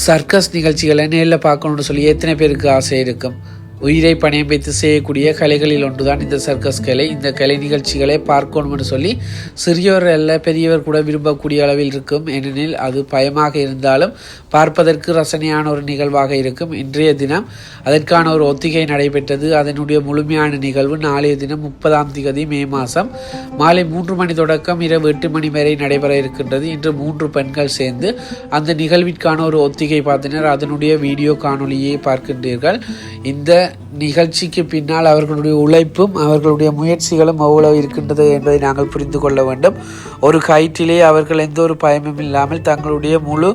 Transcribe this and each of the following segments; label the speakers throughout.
Speaker 1: Circus நிகழ்ச்சிகளை நேரில் பார்க்கணுன்னு சொல்லி எத்தனை பேருக்கு ஆசை இருக்கும். உயிரை பணயம் வைத்து செய்யக்கூடிய கலைகளில் ஒன்றுதான் இந்த சர்க்கஸ் கலை. இந்த கலை நிகழ்ச்சிகளை பார்க்கணும்னு சொல்லி சிறியவர் அல்ல பெரியவர் கூட விரும்பக்கூடிய அளவில் இருக்கும். ஏனெனில் அது பயமாக இருந்தாலும் பார்ப்பதற்கு ரசனையான ஒரு நிகழ்வாக இருக்கும். இன்றைய தினம் அதற்கான ஒரு ஒத்திகை நடைபெற்றது. அதனுடைய முழுமையான நிகழ்வு நாளைய தினம் 30 மே மாதம் மாலை 3 மணி தொடக்கம் இரவு 8 மணி வரை நடைபெற இருக்கின்றது. இன்று 3 பெண்கள் சேர்ந்து அந்த நிகழ்விற்கான ஒரு ஒத்திகை பார்த்தனர். அதனுடைய வீடியோ காணொலியை பார்க்கின்றீர்கள். இந்த நிகழ்ச்சிக்கு பின்னால் அவர்களுடைய உழைப்பும் அவர்களுடைய முயற்சிகளும் எவ்வளவு இருக்கின்றது என்பதை நாங்கள் புரிந்து கொள்ள வேண்டும். ஒரு கயிற்றிலே அவர்கள் எந்த ஒரு பயமும் இல்லாமல் தங்களுடைய முழு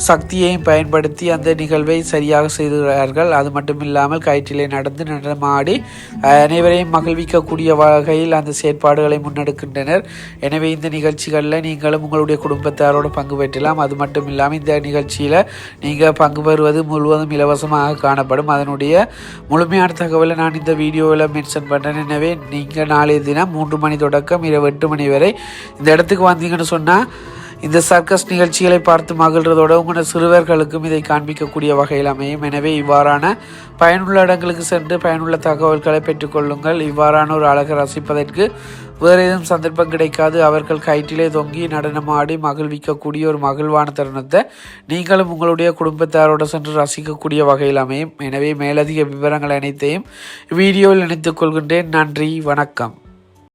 Speaker 1: சக்தியையும் பயன்படுத்தி அந்த நிகழ்வை சரியாக செய்துகிறார்கள். அது மட்டும் இல்லாமல் கயிற்றிலே நடந்து நடமாடி அனைவரையும் மகிழ்விக்கக்கூடிய வகையில் அந்த செயற்பாடுகளை முன்னெடுக்கின்றனர். எனவே இந்த நிகழ்ச்சிகளில் நீங்களும் உங்களுடைய குடும்பத்தாரோடு பங்கு பெற்றலாம். அது மட்டும் இல்லாமல் இந்த நிகழ்ச்சியில் நீங்கள் பங்கு பெறுவது முழுவதும் இலவசமாக காணப்படும். அதனுடைய முழுமையான தகவலை நான் இந்த வீடியோவில் மென்ஷன் பண்ணுறேன். எனவே நீங்கள் நாளைய தினம் 3 மணி தொடக்கம் இரவு 8 மணி வரை இந்த இடத்துக்கு வந்தீங்கன்னு சொன்னால் இந்த சர்க்கஸ் நிகழ்ச்சிகளை பார்த்து மகிழ்றதோடு உங்களோட சிறுவர்களுக்கும் இதை காண்பிக்கக்கூடிய வகையில் அமையும். எனவே இவ்வாறான பயனுள்ள இடங்களுக்கு சென்று பயனுள்ள தகவல்களை பெற்றுக்கொள்ளுங்கள். இவ்வாறான ஒரு அழகை ரசிப்பதற்கு வேறு ஏதும் சந்தர்ப்பம் கிடைக்காது. அவர்கள் கயிற்றிலே தொங்கி நடனமாடி மகிழ்விக்கக்கூடிய ஒரு மகிழ்வான தருணத்தை நீங்களும் உங்களுடைய குடும்பத்தாரோடு சென்று ரசிக்கக்கூடிய வகையில் அமையும். எனவே மேலதிக விவரங்கள் அனைத்தையும் வீடியோவில் இணைத்துக் கொள்கின்றேன். நன்றி, வணக்கம்.